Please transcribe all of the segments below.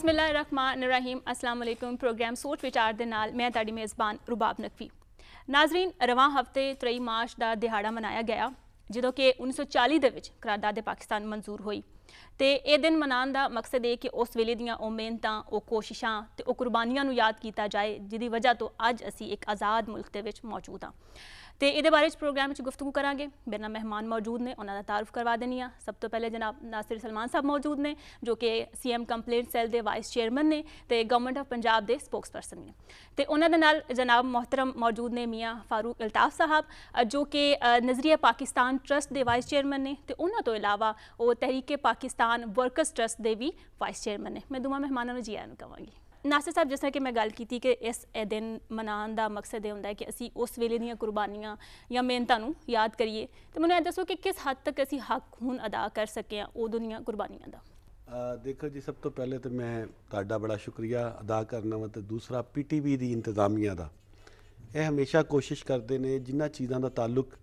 बिस्मिल्लाहिर्रहमानिर्रहीम अस्सलाम वालेकुम। प्रोग्राम सोच विचार दे नाल मैं ताड़ी मेज़बान रुबाब नकवी। नाजरीन, रवां हफ्ते 23 मार्च का दिहाड़ा मनाया गया जो कि 1940 ਦੇ ਵਿੱਚ करारदाद पाकिस्तान मंजूर हुई। तो यह दिन मनाने का मकसद है कि उस वेले दियां ਉਹ ਮਿਹਨਤਾਂ, ਉਹ ਕੋਸ਼ਿਸ਼ਾਂ ਤੇ ਉਹ ਕੁਰਬਾਨੀਆਂ ਨੂੰ याद किया जाए जिहदी वजह तो अज असी एक आज़ाद मुल्क के विच मौजूद हाँ। तो ये बारे प्रोग्राम में गुफ्तगू करांगे। मेरे नाल मेहमान मौजूद ने, उन्होंने तारुफ करवा देनी आ। सब तो पहले जनाब नासिर सलमान साहब मौजूद ने जो कि CM कंप्लेंट सैल के वाइस चेयरमैन ने तो गवर्नमेंट ऑफ पंजाब के स्पोक्स परसन ने। तो उन्होंने नाल जनाब मोहतरम मौजूद ने मियाँ फारूक अल्ताफ़ साहब जो कि नज़रिया पाकिस्तान ट्रस्ट के वाइस चेयरमैन ने। तो उन्होंने तो इलावा वो तहरीके पाकिस्तान वर्कर्स ट्रस्ट के भी वाइस चेयरमैन ने। मैं दोवां मेहमानों जी आया कहांगी। नासिर साहब, जिस तरह कि मैं गल की कि इस दिन मनाने का मकसद यह होंदा है कि असी उस वेले दीयां कुर्बानियां या मेहनतां नूं याद करिए। तो मैनूं दसो कि किस हद तक असी हक हुण अदा कर सके उदों दीयां कुर्बानियां दा। देखो जी, सब तो पहले तो मैं तुहाडा बड़ा शुक्रिया अदा करना वा। तो दूसरा PTV की इंतजामिया का यह हमेशा कोशिश करते हैं जिन्हां चीज़ों का ताल्लुक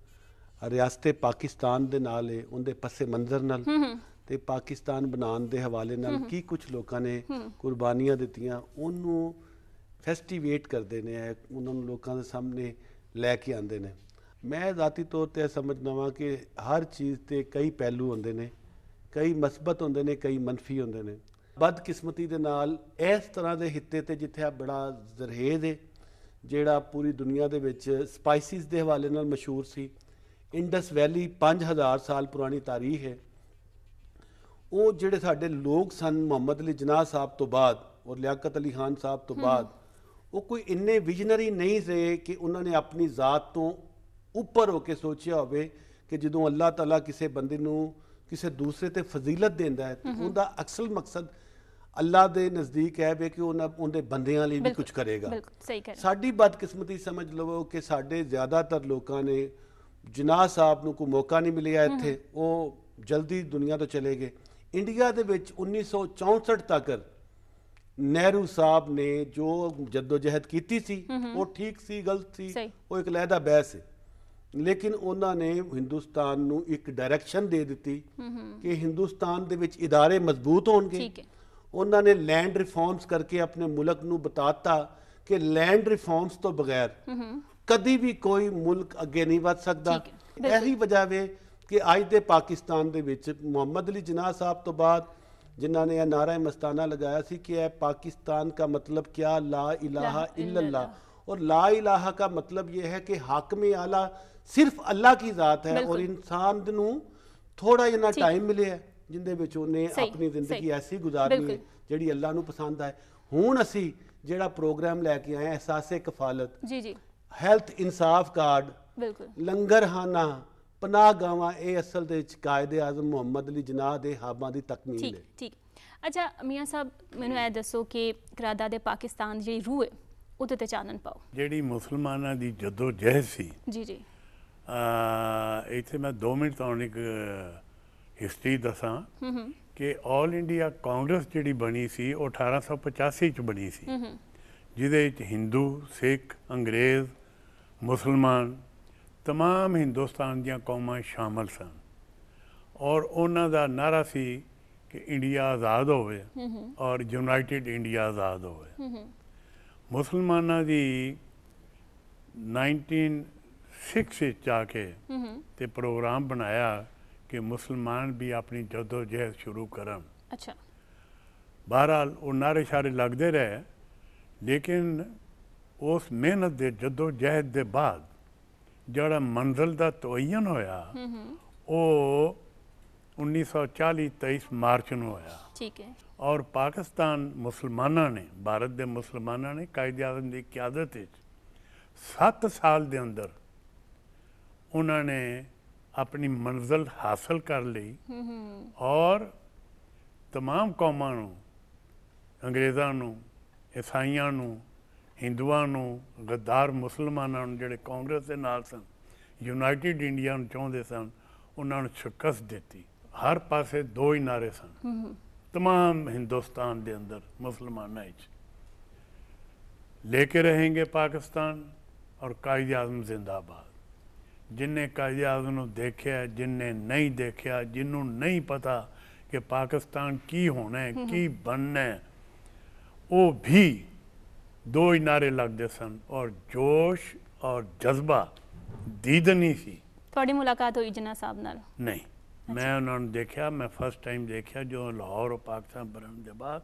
रियासत पाकिस्तान के नाल है उनके पस्से मंजर नाल ते पाकिस्तान बनाने के हवाले नाल की कुछ लोगों ने कुर्बानियां दित्तियां उन्होंने फेस्टिवेट करते हैं, उन्होंने लोगों के सामने लैके आते हैं। मैं ज़ाती तौर पर समझना वा कि हर चीज़ के कई पहलू होंदे ने, कई मस्बत होंदे ने, कई मनफी होंदे ने। बदकिस्मती दे नाल इस तरह के हित्ते ते जिथे बड़ा जरहेज है जिहड़ा पूरी दुनिया दे विच स्पाइसिस के हवाले नाल मशहूर सी। इंडस वैली 5000 साल पुरानी तारीख है। वो जिहड़े साडे लोग सन मुहम्मद अली जिनाह साहब तो बाद और लियाकत अली खान साहब तो बाद वो कोई इन्ने विजनरी नहीं रहे कि उन्होंने अपनी ज़ात तो उपर होकर सोचा हो कि जो अल्लाह ताला किसी बंदे नूं किसी दूसरे ते फजीलत देंदा है तो उनका असल मकसद अल्लाह के नज़दीक है वे कि उन्हें बंदियां लिए भी कुछ करेगा। साडी बदकिस्मती समझ लो कि साडे ज़्यादातर लोगों ने जिनाह साहब नूं कोई मौका नहीं मिलिया इत्थे, वो जल्दी दुनिया तो चले गए। इंडिया दे विच 1964 तक नेहरू साहब ने जो जद्दोजहद की सी वो ठीक सी गलत सी वो एक लहदा बहस है, लेकिन उन्होंने हिंदुस्तान नूं एक डायरैक्शन दे दी कि हिंदुस्तान दे विच इदारे मजबूत होणगे। उन्होंने लैंड रिफॉर्म्स करके अपने मुल्क नूं बताता कि लैंड रिफॉर्म्स तो बगैर कभी भी कोई मुल्क अगे नहीं बढ़ सकता। यही वजह वे कि अज के पाकिस्तान दे विच मुहम्मद अली जिनाह साहब तो बाद जिन्होंने यह नारा मस्ताना लगाया सी कि पाकिस्तान का मतलब क्या, ला इलाहा इल्लल्लाह। और ला इलाहा का मतलब यह है कि हाकिम आला सिर्फ अल्लाह की ज़ात है और इंसान नूं थोड़ा जिन्ना टाइम मिले है जिंदे विच उन्हें अपनी जिंदगी ऐसी गुजारनी है जिहड़ी अल्लाह नूं पसंद आए। हुण असी जिहड़ा प्रोग्राम लैके आए एहसासे कफालत, हैल्थ इंसाफ कार्ड, लंगर खाना, पनाह गावां, ये असल दे विच कायदे आज़म मुहम्मद अली जिनाह दे हाबां दी तकमील है। ठीक। अच्छा मियाँ साहब, मैनूं यह दसो कि करारदाद पाकिस्तान जी रूह है उहदे ते चानन पाओ। जिहड़ी मुसलमानां दी जद्दोजहद सी जी इत्थे मैं 2 मिनट तुहानूं एक हिस्ट्री दसां कि ऑल इंडिया कांग्रेस जिहड़ी बनी सी वो 1885 च बनी सी जिहदे विच हिंदू, सिख, अंग्रेज़, मुसलमान तमाम हिंदुस्तान दियां कौमां शामिल सन और उन्हां दा नारा सी कि इंडिया आज़ाद होवे और यूनाइटेड इंडिया आज़ाद होवे। मुसलमानां दी 1906 जाके ते प्रोग्राम बनाया कि मुसलमान भी अपनी जद्दोजहद शुरू करन। अच्छा। बहरहाल वो नारे शारे लगते रहे, लेकिन उस मेहनत दे जद्दोजहद दे बाद जड़ा मंजिल का तयन होया वो 1940 23 मार्च नूं होया। ठीक है। और पाकिस्तान मुसलमाना ने, भारत के मुसलमाना ने कायदे आज़म की क्यादत 7 साल के अंदर उन्होंने अपनी मंजिल हासिल कर ली और तमाम कौमां नूं, अंग्रेज़ां नूं, ईसाइयां नूं, हिंदुआं नूं, गद्दार मुसलमानां नूं जिहड़े कांग्रेस के नाल सन, यूनाइटेड इंडिया नूं चाहुंदे सन, उन्हां नूं शिकस्त दित्ती। हर पासे 2 ही नारे सन तमाम हिंदुस्तान के अंदर मुसलमानां विच, लेके रहेंगे पाकिस्तान और कायदे आज़म जिंदाबाद। जिन्हें कायदे आज़म नूं देखिया, जिन्हें नहीं देखिया, जिन्हों नहीं पता कि पाकिस्तान की होना है, की बनना है, वो भी दो ही नारे लगते सन और जोश और जज्बा दीद नहीं सी। ਤੁਹਾਡੀ ਮੁਲਾਕਾਤ ਹੋਈ ਜਿਨਾ ਸਾਹਿਬ ਨਾਲ? नहीं, मैं उन्होंने देखा, मैं फर्स्ट टाइम देखा जो लाहौर और पाकिस्तान बनने के बाद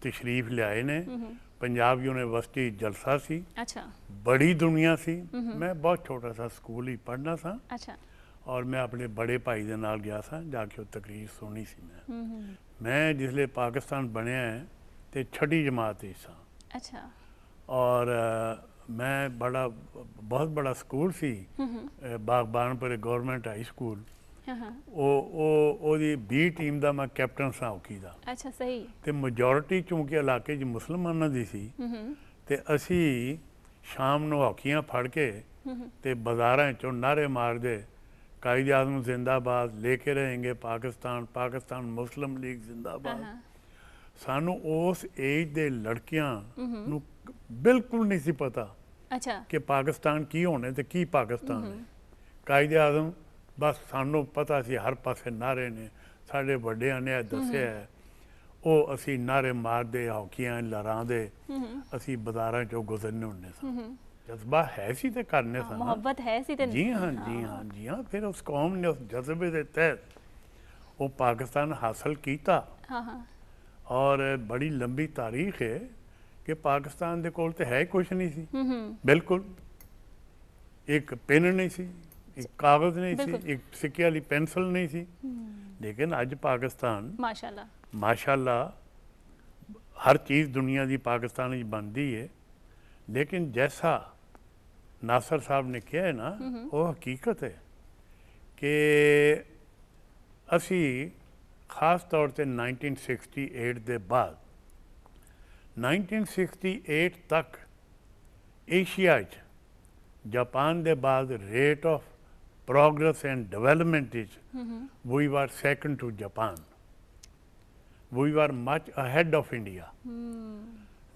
तशरीफ लियाए ने। पंजाब यूनिवर्सिटी जलसा सी, अच्छा, बड़ी दुनिया सी। मैं बहुत छोटा सा स्कूल ही पढ़ना था अच्छा, और मैं अपने बड़े भाई के नाल गया था, जाके वो तकरीर सुनी सी। मैं जिसले पाकिस्तान बनया है तो छठी जमात ही सा, अच्छा, और मैं बहुत बड़ा स्कूल सी बागबानपुर गवर्नमेंट हाई स्कूल, ਉਹਦੀ B ਟੀਮ ਦਾ ਮੈਂ ਕੈਪਟਨ ਸਾਂ ਹਾਕੀ ਦਾ। ਅੱਛਾ, ਸਹੀ। ਤੇ ਮੈਜੋਰਿਟੀ ਚੂੰਕਿ ਇਲਾਕੇ 'ਚ ਮੁਸਲਮਾਨਾਂ ਦੀ ਸੀ ਤੇ ਅਸੀਂ ਸ਼ਾਮ ਨੂੰ ਹਾਕੀਆਂ ਫੜ ਕੇ ਤੇ ਬਾਜ਼ਾਰਾਂ 'ਚੋਂ ਨਾਰੇ ਮਾਰਦੇ, ਕਾਇਦ ਆਜ਼ਮ ਜ਼ਿੰਦਾਬਾਦ, ਲੈ ਕੇ ਰਹੇਂਗੇ ਪਾਕਿਸਤਾਨ, ਪਾਕਿਸਤਾਨ ਮੁਸਲਿਮ ਲੀਗ ਜ਼ਿੰਦਾਬਾਦ। ਸਾਨੂੰ ਉਸ ਏਜ ਦੇ ਲੜਕਿਆਂ ਨੂੰ ਬਿਲਕੁਲ ਨਹੀਂ ਸੀ ਪਤਾ ਅੱਛਾ ਕਿ ਪਾਕਿਸਤਾਨ ਕੀ ਹੋਣਾ ਤੇ ਕੀ ਪਾਕਿਸਤਾਨ ਹੈ। ਕਾਇਦ ਆਜ਼ਮ बस सानू पता सी हर पासे नारे ने, साढ़े वड्डियां ने दस्या है, वो असी नारे मारदे, हौकियां लहरांदे असी बाजारां चों गुजरने होंदे सन। जज्बा है सी ते करने सन, मोहब्बत है सी ते। जी हाँ, जी हाँ, जी हाँ। फिर उस कौम ने उस जज्बे के तहत वो पाकिस्तान हासिल किया और बड़ी लंबी तारीख है कि पाकिस्तान दे कोल ते है कुछ नहीं सी, बिल्कुल एक पेन नहीं सी, एक कागज नहीं सी, एक सिक्के वाली पेंसिल नहीं सी। लेकिन अज पाकिस्तान माशाल्लाह हर चीज़ दुनिया की पाकिस्तान बनती है। लेकिन जैसा नासर साहब ने कहा है ना, वो हकीकत है कि असी खास तौर पर 1968 के बाद 1968 तक एशिया जापान के बाद rate of progress and development is we were second to Japan, we were much ahead of India।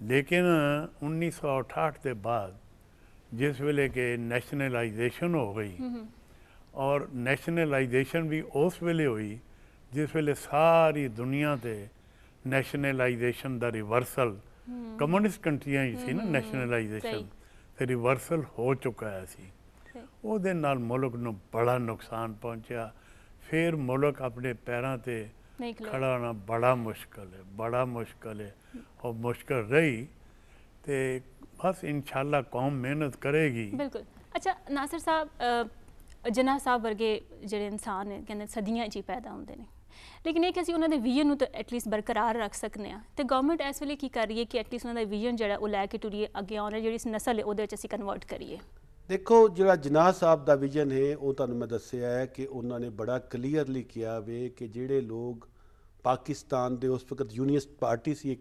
लेकिन 1968 के बाद जिस वेले के नेशनलाइजेशन हो गई और नेशनलाइजेशन भी उस वेले हुई जिस वेले सारी दुनिया ते नेशनलाइजेशन का रिवर्सल कम्युनिस्ट कंट्रियां ही सी ना, नेशनलाइजेशन ते रिवर्सल हो चुका है सी। ਉਹਦੇ ਨਾਲ ਮੁਲਕ ਨੂੰ ਬੜਾ ਨੁਕਸਾਨ ਪਹੁੰਚਿਆ। ਫਿਰ ਮੁਲਕ ਆਪਣੇ ਪੈਰਾਂ ਤੇ ਖੜਾ ਹੋਣਾ ਬੜਾ ਮੁਸ਼ਕਲ ਹੈ, ਬੜਾ ਮੁਸ਼ਕਲ ਹੈ। ਉਹ ਮੁਸ਼ਕਲ ਰਹੀ ਤੇ ਬਸ ਇਨਸ਼ਾਅੱਲਾ ਕੌਮ ਮਿਹਨਤ ਕਰੇਗੀ। ਬਿਲਕੁਲ। ਅੱਛਾ ਨਾਸਰ ਸਾਹਿਬ, ਜਿਨ੍ਹਾਂ ਸਾਹਿਬ ਵਰਗੇ ਜਿਹੜੇ ਇਨਸਾਨ ਨੇ ਕਹਿੰਦੇ ਸਦੀਆਂ 'ਚ ਹੀ ਪੈਦਾ ਹੁੰਦੇ ਨੇ, ਲੇਕਿਨ ਇਹ ਕਿ ਅਸੀਂ ਉਹਨਾਂ ਦੇ ਵਿਜ਼ਨ ਨੂੰ ਤਾਂ ਐਟਲੀਸਟ ਬਰਕਰਾਰ ਰੱਖ ਸਕਦੇ ਹਾਂ। ਤੇ ਗਵਰਨਮੈਂਟ ਇਸ ਵੇਲੇ ਕੀ ਕਰ ਰਹੀ ਹੈ ਕਿ ਐਟਲੀਸਟ ਉਹਨਾਂ ਦਾ ਵਿਜ਼ਨ ਜਿਹੜਾ ਉਹ ਲੈ ਕੇ ਟੁਰੀਏ, ਅੱਗੇ ਆਉਣ ਵਾਲੀ ਜਿਹੜੀ ਨਸਲ ਹੈ ਉਹਦੇ ਵਿੱਚ ਅਸੀਂ ਕਨਵਰਟ ਕਰੀਏ। देखो जो जिनाह साहब का विजन है वो तुहानूं मैं दस्सिया है कि उन्होंने बड़ा क्लीयरली किया वे कि जिहड़े लोग पाकिस्तान दे उस वक्त यूनियनिस्ट पार्टी सी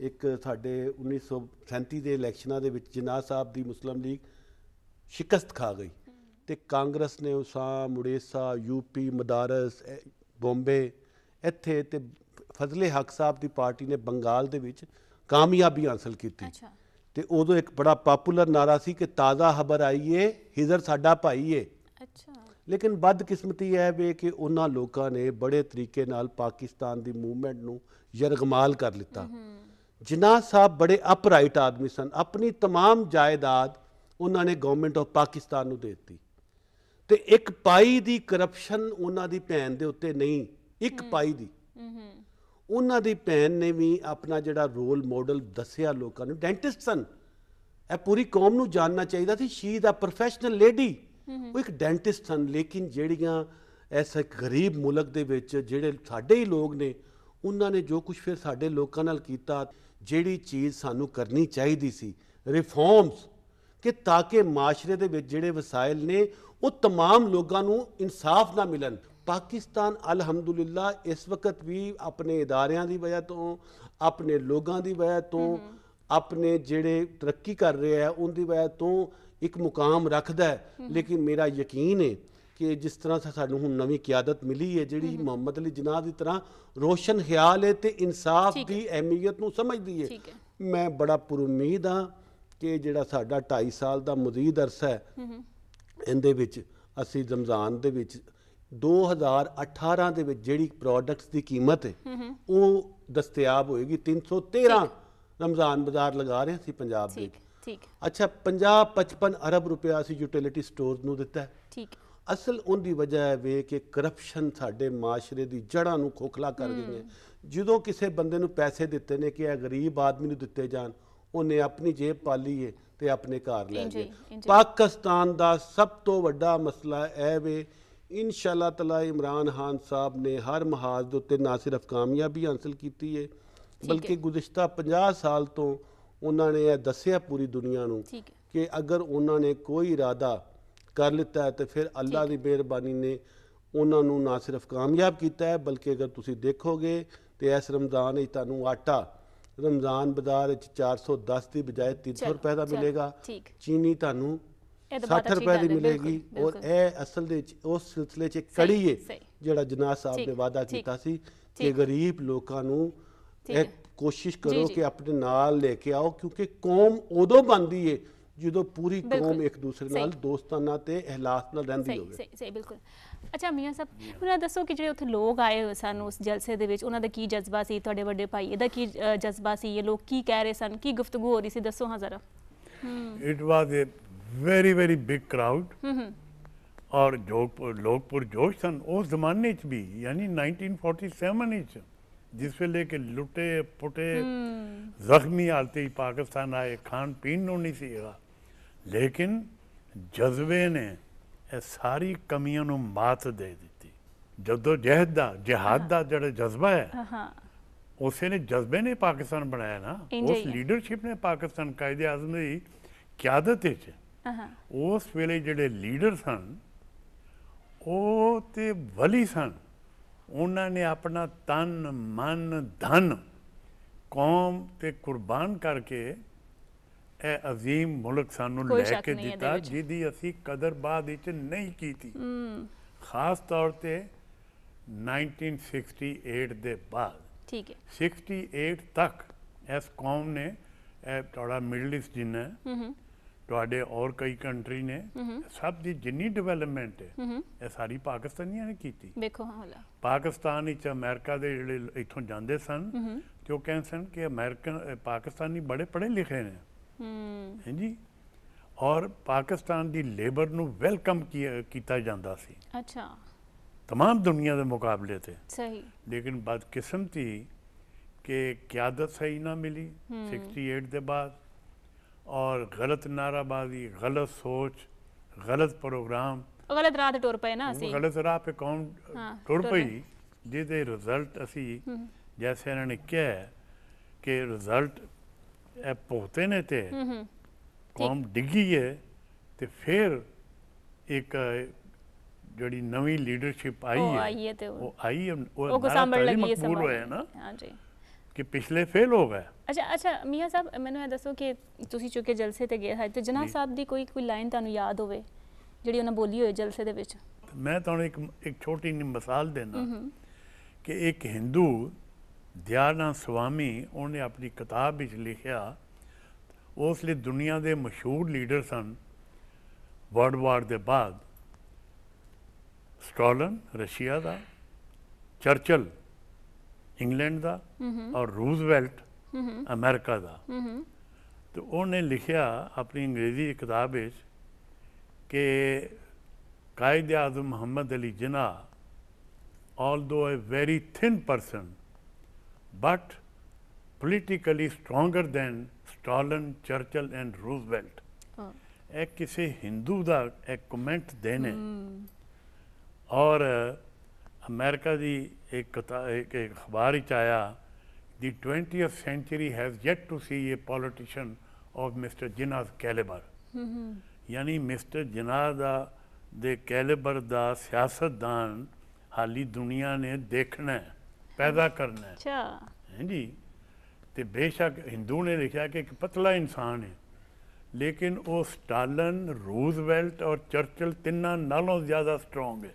एक साडे 1937 के इलैक्शनां दे विच जिनाह साहब की मुस्लिम लीग शिकस्त खा गई तो कांग्रेस ने उसा मुड़ेसा यूपी मदारस बॉम्बे इत्थे ते फजले हक साहब की पार्टी ने बंगाल दे विच कामयाबी हासिल की। ਤੇ ਉਦੋਂ ਇੱਕ ਬੜਾ ਪਪੂਲਰ ਨਾਰਾ ਸੀ ਕਿ ਤਾਜ਼ਾ ਖਬਰ ਆਈ ਏ, ਹਿਜ਼ਰ ਸਾਡਾ ਭਾਈ ਏ। ਅੱਛਾ। ਲੇਕਿਨ ਬਦਕਿਸਮਤੀ ਹੈ ਵੇ ਕਿ ਉਹਨਾਂ ਲੋਕਾਂ ਨੇ ਬੜੇ ਤਰੀਕੇ ਨਾਲ ਪਾਕਿਸਤਾਨ ਦੀ ਮੂਵਮੈਂਟ ਨੂੰ ਯਰਗਮਾਲ ਕਰ ਲਿੱਤਾ। ਜਿਨਾਹ ਸਾਹਿਬ ਬੜੇ ਅਪਰਾਈਟ ਆਦਮੀ ਸਨ, ਆਪਣੀ तमाम ਜਾਇਦਾਦ ਉਹਨਾਂ ਨੇ ਗਵਰਨਮੈਂਟ ਆਫ ਪਾਕਿਸਤਾਨ ਨੂੰ ਦੇ ਦਿੱਤੀ ਤੇ ਇੱਕ ਪਾਈ ਦੀ ਕਰਪਸ਼ਨ ਉਹਨਾਂ ਦੀ ਭੈਣ ਦੇ ਉੱਤੇ ਨਹੀਂ, ਇੱਕ ਪਾਈ ਦੀ। ਉਹਨਾਂ ਦੀ ਭੈਣ ਨੇ ਵੀ ਆਪਣਾ ਜਿਹੜਾ ਰੋਲ ਮਾਡਲ ਦੱਸਿਆ ਲੋਕਾਂ ਨੂੰ, ਡੈਂਟਿਸਟ ਸਨ। ਇਹ ਪੂਰੀ ਕੌਮ ਨੂੰ ਜਾਣਨਾ ਚਾਹੀਦਾ ਸੀ। ਸ਼ੀ ਦਾ ਪ੍ਰੋਫੈਸ਼ਨਲ ਲੇਡੀ, ਉਹ ਇੱਕ ਡੈਂਟਿਸਟ ਸਨ। ਲੇਕਿਨ ਜਿਹੜੀਆਂ ਇਸ ਗਰੀਬ ਮੁਲਕ ਦੇ ਵਿੱਚ ਜਿਹੜੇ ਸਾਡੇ ਹੀ ਲੋਕ ਨੇ, ਉਹਨਾਂ ਨੇ ਜੋ ਕੁਝ ਫਿਰ ਸਾਡੇ ਲੋਕਾਂ ਨਾਲ ਕੀਤਾ, ਜਿਹੜੀ ਚੀਜ਼ ਸਾਨੂੰ ਕਰਨੀ ਚਾਹੀਦੀ ਸੀ ਰਿਫਾਰਮਸ, ਕਿ ਤਾਂ ਕਿ ਮਾਸ਼ਰੇ ਦੇ ਵਿੱਚ ਜਿਹੜੇ ਵਸਾਇਲ ਨੇ ਉਹ तमाम ਲੋਕਾਂ ਨੂੰ ਇਨਸਾਫ ਨਾ ਮਿਲਣ। पाकिस्तान अलहमदुलिल्ला इस वक्त भी अपने इदारियां की वजह तो, अपने लोगों की वजह तो, अपने जेड़े तरक्की कर रहे हैं उनकी वजह तो एक मुकाम रखता है। लेकिन मेरा यकीन है कि जिस तरह से सानू हुण नवीं क़यादत मिली है जिहड़ी मोहम्मद अली जिनाह की तरह रोशन ख्याल है तो इंसाफ की अहमियत नूं समझदी है। मैं बड़ा पुरुमीद हाँ कि जिहड़ा साडा 2.5 साल का मजीद अरसा है इहदे विच असीं रमज़ान दे विच 2018 ਦੇ ਵਿੱਚ ਜਿਹੜੀ ਪ੍ਰੋਡਕਟਸ ਦੀ ਕੀਮਤ ਹੈ ਉਹ ਦਸਤਿਆਬ ਹੋਏਗੀ 313 ਰਮਜ਼ਾਨ ਬਾਜ਼ਾਰ ਲਗਾ ਰਹੇ ਸੀ ਪੰਜਾਬ ਦੇ ਠੀਕ ਠੀਕ ਅੱਛਾ 50-55 ਅਰਬ ਰੁਪਇਆ ਅਸੀਂ ਯੂਟਿਲਿਟੀ ਸਟੋਰਸ ਨੂੰ ਦਿੱਤਾ ਹੈ। ਠੀਕ ਅਸਲ ਉਹਦੀ ਵਜ੍ਹਾ ਹੈ ਵੇ ਕਿ ਕਰਪਸ਼ਨ ਸਾਡੇ ਮਾਸ਼ਰੇ ਦੀ ਜੜ੍ਹਾਂ ਨੂੰ ਖੋਖਲਾ ਕਰ ਗਈਆਂ। ਜਦੋਂ ਕਿਸੇ ਬੰਦੇ ਨੂੰ ਪੈਸੇ ਦਿੱਤੇ ਨੇ ਕਿ ਇਹ ਗਰੀਬ ਆਦਮੀ ਨੂੰ ਦਿੱਤੇ ਜਾਣ, ਉਹਨੇ ਆਪਣੀ ਜੇਬ ਪਾਲੀ ਹੈ ਤੇ ਆਪਣੇ ਘਰ ਲੈ ਗਏ। ਪਾਕਿਸਤਾਨ ਦਾ ਸਭ ਤੋਂ ਵੱਡਾ ਮਸਲਾ ਇਹ ਵੇ ਇਨਸ਼ਾਅੱਲਾ ਤਆਲਾ ਇਮਰਾਨ ਖਾਨ ਸਾਹਿਬ ਨੇ ਹਰ ਮਹਾਜ਼ ਦੇ ਉੱਤੇ ਨਾ ਸਿਰਫ ਕਾਮਯਾਬੀ ਹਾਸਲ ਕੀਤੀ ਹੈ ਬਲਕਿ ਗੁਜ਼ਿਸ਼ਤਾ 50 ਸਾਲ ਤੋਂ ਉਹਨਾਂ ਨੇ ਇਹ ਦੱਸਿਆ ਪੂਰੀ ਦੁਨੀਆ ਨੂੰ ਕਿ ਅਗਰ ਉਹਨਾਂ ਨੇ ਕੋਈ ਇਰਾਦਾ ਕਰ ਲਿੱਤਾ ਹੈ ਤੇ ਫਿਰ ਅੱਲਾ ਦੀ ਮਿਹਰਬਾਨੀ ਨੇ ਉਹਨਾਂ ਨੂੰ ਨਾ ਸਿਰਫ ਕਾਮਯਾਬ ਕੀਤਾ ਹੈ ਬਲਕਿ ਅਗਰ ਤੁਸੀਂ ਦੇਖੋਗੇ ਤੇ ਇਸ ਰਮਜ਼ਾਨ ਵਿੱਚ ਤੁਹਾਨੂੰ ਆਟਾ ਰਮਜ਼ਾਨ ਬਾਜ਼ਾਰ ਵਿੱਚ 410 ਦੀ ਬਜਾਏ 300 ਰੁਪਏ ਦਾ ਮਿਲੇਗਾ, ਚੀਨੀ ਤੁਹਾਨੂੰ 60 ਰੁਪਏ ਦੀ ਮਿਲੇਗੀ। ਔਰ ਇਹ ਅਸਲ ਦੇ ਵਿੱਚ ਉਸ ਸਿਲਸਿਲੇ 'ਚ ਇੱਕ ਕੜੀ ਹੈ ਜਿਹੜਾ ਜਨਾਬ ਸਾਹਿਬ ਨੇ ਵਾਅਦਾ ਕੀਤਾ ਸੀ ਕਿ ਗਰੀਬ ਲੋਕਾਂ ਨੂੰ ਇਹ ਕੋਸ਼ਿਸ਼ ਕਰੋ ਕਿ ਆਪਣੇ ਨਾਲ ਲੈ ਕੇ ਆਓ ਕਿਉਂਕਿ ਕੌਮ ਉਦੋਂ ਬਣਦੀ ਹੈ ਜਦੋਂ ਪੂਰੀ ਕੌਮ ਇੱਕ ਦੂਸਰੇ ਨਾਲ ਦੋਸਤਾਨਾ ਤੇ ਇਖਲਾਸ ਨਾਲ ਰਹਿੰਦੀ ਹੋਵੇ। ਸਹੀ ਬਿਲਕੁਲ। ਅੱਛਾ ਮੀਆਂ ਸਾਹਿਬ ਮੈਨੂੰ ਦੱਸੋ ਕਿ ਜਿਹੜੇ ਉੱਥੇ ਲੋਕ ਆਏ ਹੋਏ ਸਨ ਉਸ ਜਲਸੇ ਦੇ ਵਿੱਚ ਉਹਨਾਂ ਦਾ ਕੀ ਜਜ਼ਬਾ ਸੀ, ਤੁਹਾਡੇ ਵੱਡੇ ਭਾਈ ਇਹਦਾ ਕੀ ਜਜ਼ਬਾ ਸੀ, ਇਹ ਲੋਕ ਕੀ ਕਹਿ ਰਹੇ ਸਨ, ਕੀ ਗੁਫ਼ਤਗੂ ਹੋ ਰਹੀ ਸੀ, ਦੱਸੋ ਹਾਂ ਜ਼ਰਾ। It was a very very big crowd ਔਰ ਲੋਕ ਪੁਰਜੋਸ਼ ਸਨ ਉਸ ਜ਼ਮਾਨੇ 'ਚ ਵੀ ਯਾਨੀ 1947 ਵਿੱਚ ਜਿਸ ਵੇਲੇ ਕਿ ਲੁੱਟੇ ਪੁੱਟੇ ਜ਼ਖਮੀ ਹਾਲਤ 'ਚ ਪਾਕਿਸਤਾਨ ਆਏ, ਖਾਣ ਪੀਣ ਨੂੰ ਨਹੀਂ ਸੀਗਾ ਲੇਕਿਨ ਜਜ਼ਬੇ ਨੇ ਇਹ ਸਾਰੀ ਕਮੀਆਂ ਨੂੰ ਮਾਤ ਦੇ ਦਿੱਤੀ। ਜਦੋਂ ਜਹਿਦ ਦਾ ਜਿਹਾਦ ਦਾ ਜਿਹੜਾ ਜਜ਼ਬਾ ਹੈ ਉਸੇ ਨੇ ਜਜ਼ਬੇ ਨੇ ਪਾਕਿਸਤਾਨ ਬਣਾਇਆ ਨਾ, ਉਸ ਲੀਡਰਸ਼ਿਪ ਨੇ ਪਾਕਿਸਤਾਨ ਕਾਇਦੇ ਆਜ਼ਮ ਦੀ ਕਿਆਦਤ ਵਿੱਚ ਉਸ ਵੇਲੇ ਜਿਹੜੇ ਲੀਡਰ ਸਨ ਉਹ ਤੇ ਵਲੀ ਸਨ, ਉਹਨਾਂ ਨੇ ਆਪਣਾ ਤਨ ਮਨ ਧਨ ਕੌਮ ਤੇ ਕੁਰਬਾਨ ਕਰਕੇ ਇਹ ਅਜ਼ੀਮ ਮੁਲਕ ਸਾਨੂੰ ਲੈ ਕੇ ਦਿੱਤਾ ਜਿਹਦੀ ਅਸੀਂ ਕਦਰ ਬਾਅਦ ਵਿੱਚ ਨਹੀਂ ਕੀਤੀ। ਖਾਸ ਤੌਰ ਤੇ 1968 ਦੇ ਬਾਅਦ 68 ਤੱਕ ਇਸ ਕੌਮ ਨੇ ਇਹ ਤੁਹਾਡਾ ਮਿਡਲ ਈਸਟ ਜਿੰਨਾ ਤੁਹਾਡੇ ਔਰ ਕਈ ਕੰਟਰੀ ਨੇ ਸਭ ਦੀ ਜਿੰਨੀ ਡਿਵੈਲਪਮੈਂਟ ਹੈ ਇਹ ਸਾਰੀ ਪਾਕਿਸਤਾਨੀਆਂ ਨੇ ਕੀਤੀ। ਦੇਖੋ ਹਾਲਾ ਪਾਕਿਸਤਾਨ ਵਿੱਚ ਅਮਰੀਕਾ ਦੇ ਜਿਹੜੇ ਇੱਥੋਂ ਜਾਂਦੇ ਸਨ ਤੇ ਉਹ ਕਹਿੰਦੇ ਸਨ ਕਿ ਅਮਰੀਕਨ ਪਾਕਿਸਤਾਨੀ ਬੜੇ ਪੜ੍ਹੇ ਲਿਖੇ ਨੇ ਹਾਂਜੀ ਔਰ ਪਾਕਿਸਤਾਨ ਦੀ ਲੇਬਰ ਨੂੰ ਵੈਲਕਮ ਕੀਤਾ ਜਾਂਦਾ ਸੀ ਅੱਛਾ तमाम दुनिया के मुकाबले थे सही लेकिन बदकिस्मती कि क्यादत सही ना मिली 68 के बाद और गलत नाराबाजी गलत सोच गलत प्रोग्राम गलत राह टुर पे ना गलत राह पे कौन टुर पई जिहदे रिजल्ट असी जैसे इन्होंने कहा कि रिजल्ट भुगते ने ते कौम डिगी है तो फिर एक ਜਿਹੜੀ ਨਵੀਂ ਲੀਡਰਸ਼ਿਪ ਆਈ ਹੈ ਉਹ ਆਈ ਹੈ ਉਹ ਸੰਭਲ ਲੱਗੀ ਮਕਬੂਲ ਹੋਇਆ ਨਾ ਹਾਂਜੀ ਕਿ ਪਿਛਲੇ ਫੇਲ ਹੋ ਗਏ। ਅੱਛਾ ਮੀਆਂ ਸਾਹਿਬ ਮੈਨੂੰ ਇਹ ਦੱਸੋ ਕਿ ਤੁਸੀਂ ਚੁੱਕੇ ਜਲਸੇ ਤੇ ਗਏ ਹੈ ਤੇ ਜਨਾਬ ਸਾਹਿਬ ਦੀ ਕੋਈ ਲਾਈਨ ਤੁਹਾਨੂੰ ਯਾਦ ਹੋਵੇ ਜਿਹੜੀ ਉਹਨਾਂ ਬੋਲੀ ਹੋਏ ਜਲਸੇ ਦੇ ਵਿੱਚ? ਮੈਂ ਤੁਹਾਨੂੰ ਇੱਕ ਛੋਟੀ ਜਿਹੀ ਮਿਸਾਲ ਦੇਣਾ ਕਿ ਇੱਕ ਹਿੰਦੂ ਦਿਆਨੰਦ ਸਵਾਮੀ ਉਹਨੇ ਆਪਣੀ ਕਿਤਾਬ ਵਿੱਚ ਲਿਖਿਆ ਉਸ ਲਈ ਦੁਨੀਆ ਦੇ ਮਸ਼ਹੂਰ ਲੀਡਰ ਸਨ ਵਰਲਡ ਵਾਰ ਦੇ ਬਾਅਦ स्टॉलन रशिया का चर्चिल इंग्लैंड का और रूजवेल्ट अमेरिका का तो उन्हें लिखा अपनी अंग्रेजी किताब कि Quaid Azam Muhammad Ali Jinnah although a very thin person but politically stronger than Stalin Churchill and Roosevelt एक किसी हिंदू का एक कमेंट देने और अमेरिका की एक अखबार आया the 20th century has yet to see a politician of mister Jinnah's calibre यानी मिस्टर जिन्ना दे कैलिबर दा सियासतदान हाली दुनिया ने देखना है पैदा करना है हैं जी। तो बेशक हिंदू ने लिखा कि एक पतला इंसान है लेकिन वो स्टालन रूजवेल्ट और चर्चिल तिन्ना नालों ज़्यादा स्ट्रोंग है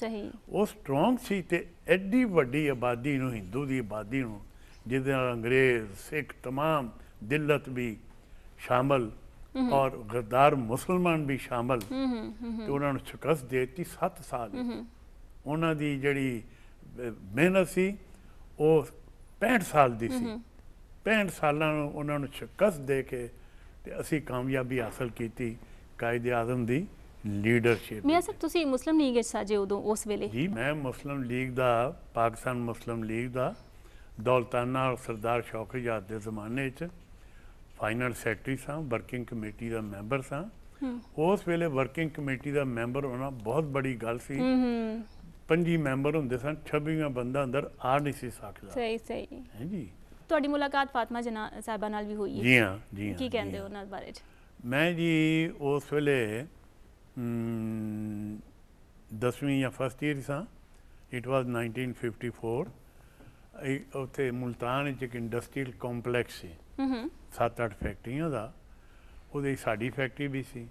सही वो स्ट्रोंग सी ते एडी वड्डी आबादी नूं हिंदू की आबादी नूं जिहदे नाल अंग्रेज़ सिख तमाम दिल्लत भी शामिल और गद्दार मुसलमान भी शामिल तो उन्होंने शिकस्त दे दी 7 साल उन्हां दी जिहड़ी मेहनत सी वो 65 साल दी सी 65 ਸਾਲਾਂ ਨੂੰ ਉਹਨਾਂ ਨੂੰ ਸ਼ਿਕਸਤ ਦੇ ਕੇ ਤੇ ਅਸੀਂ ਕਾਮਯਾਬੀ ਹਾਸਲ ਕੀਤੀ ਕਾਇਦੇ ਆਜ਼ਮ ਦੀ ਲੀਡਰਸ਼ਿਪ। ਮੀਆਂ ਸਾਹਿਬ ਤੁਸੀਂ ਮੁਸਲਿਮ ਲੀਗ ਵਿੱਚ ਸਾਜੇ ਉਦੋਂ ਉਸ ਵੇਲੇ? ਜੀ ਮੈਂ ਮੁਸਲਿਮ ਲੀਗ ਦਾ, ਪਾਕਿਸਤਾਨ ਮੁਸਲਿਮ ਲੀਗ ਦਾ ਦੌਲਤਾਨਾ ਔਰ ਸਰਦਾਰ ਸ਼ੌਕਤ ਆਜ਼ਾਦ ਦੇ ਜ਼ਮਾਨੇ 'ਚ ਫਾਈਨਲ ਸੈਕਟਰੀ ਸਾਂ, ਵਰਕਿੰਗ ਕਮੇਟੀ ਦਾ ਮੈਂਬਰ ਸਾਂ। ਉਸ ਵੇਲੇ ਵਰਕਿੰਗ ਕਮੇਟੀ ਦਾ ਮੈਂਬਰ ਹੋਣਾ ਬਹੁਤ ਬੜੀ ਗੱਲ ਸੀ। 25 ਮੈਂਬਰ ਹੁੰਦੇ ਸਨ, 26ਵਾਂ ਬੰਦਾ ਅੰਦਰ ਆ ਨਹੀਂ ਸੀ ਸਕਦਾ। ਸਹੀ ਸਹੀ ਹੈ ਜੀ। ਤੁਹਾਡੀ ਮੁਲਾਕਾਤ ਫਾਤਮਾ ਜਨਾ ਸਾਹਿਬਾ ਨਾਲ ਵੀ ਹੋਈ ਹੈ? ਜੀ ਹਾਂ, ਜੀ ਹਾਂ। ਕੀ ਕਹਿੰਦੇ ਹੋ ਉਹਨਾਂ ਬਾਰੇ? ਮੈਂ ਜੀ ਉਸ ਵੇਲੇ 10ਵੀਂ ਜਾਂ ਫਸਟ ਈਅਰ ਸਾਂ। ਇਟ ਵਾਜ਼ 1954। ਉੱਥੇ ਮੁਲਤਾਨ ਵਿੱਚ ਇੱਕ ਇੰਡਸਟਰੀਅਲ ਕੰਪਲੈਕਸ ਸੀ 7-8 ਫੈਕਟਰੀਆਂ ਦਾ, ਉਹਦੇ ਸਾਡੀ ਫੈਕਟਰੀ ਵੀ ਸੀ।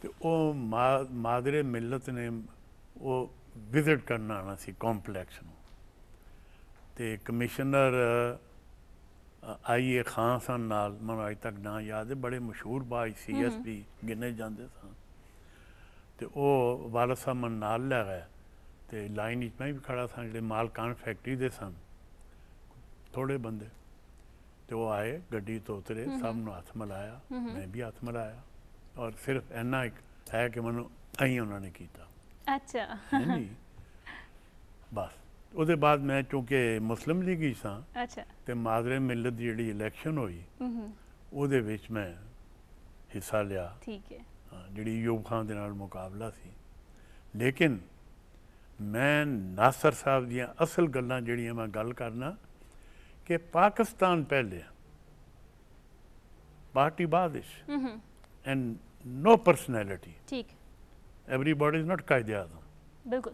ਤੇ ਉਹ ਮਾਦਰੇ ਮਿਲਤ ਨੇ ਉਹ ਵਿਜ਼ਿਟ ਕਰਨ ਆਉਣਾ ਸੀ ਕੰਪਲੈਕਸ ਨੂੰ। ਤੇ ਕਮਿਸ਼ਨਰ ਆਈਏ ਖਾਨ ਸਨ ਨਾਲ, ਮੈਨੂੰ ਅੱਜ ਤੱਕ ਨਾਂ ਯਾਦ ਹੈ, ਬੜੇ ਮਸ਼ਹੂਰ ਬਾਜ CSP ਗਿਣੇ ਜਾਂਦੇ ਸਨ। ਤੇ ਉਹ ਵਾਲਦ ਸਾਹਿਬ ਮੈਨੂੰ ਨਾਲ ਲੈ ਗਏ ਤੇ ਲਾਈਨ ਵਿੱਚ ਮੈਂ ਵੀ ਖੜਾ ਸਾਂ। ਜਿਹੜੇ ਮਾਲਕਾਨ ਫੈਕਟਰੀ ਦੇ ਸਨ ਥੋੜੇ ਬੰਦੇ, ਤੇ ਉਹ ਆਏ, ਗੱਡੀ ਤੋਂ ਉਤਰੇ, ਸਭ ਨੂੰ ਹੱਥ ਮਿਲਾਇਆ, ਮੈਂ ਵੀ ਹੱਥ ਮਿਲਾਇਆ। ਔਰ ਸਿਰਫ ਇੰਨਾ ਇੱਕ ਹੈ ਕਿ ਮੈਨੂੰ ਅਹੀਂ ਉਹਨਾਂ ਨੇ ਕੀਤਾ। ਅੱਛਾ ਜੀ। ਬਸ ਉਹਦੇ ਬਾਅਦ ਮੈਂ ਚੂੰਕਿ ਮੁਸਲਿਮ ਲੀਗ ਹੀ ਸਾਂ, ਅੱਛਾ, ਤੇ ਮਾਦਰੇ ਮਿਲਤ ਦੀ ਜਿਹੜੀ ਇਲੈਕਸ਼ਨ ਹੋਈ ਉਹਦੇ ਵਿੱਚ ਮੈਂ ਹਿੱਸਾ ਲਿਆ। ਠੀਕ ਹੈ। ਜਿਹੜੀ ਅਯੂਬ ਖਾਨ ਦੇ ਨਾਲ ਮੁਕਾਬਲਾ ਸੀ। ਲੇਕਿਨ ਮੈਂ ਨਾਸਰ ਸਾਹਿਬ ਦੀਆਂ ਅਸਲ ਗੱਲਾਂ ਜਿਹੜੀਆਂ ਮੈਂ ਗੱਲ ਕਰਨਾ ਕਿ ਪਾਕਿਸਤਾਨ ਪਹਿਲੇ, ਪਾਰਟੀ ਬਾਦਿਸ਼ ਐਂਡ ਨੋ ਪਰਸਨੈਲਿਟੀ। ਠੀਕ। ਐਵਰੀਬਾਡੀ ਇਜ਼ ਨਾਟ ਕਾਇਦੇ ਆਜ਼ਮ। ਬਿਲਕੁਲ।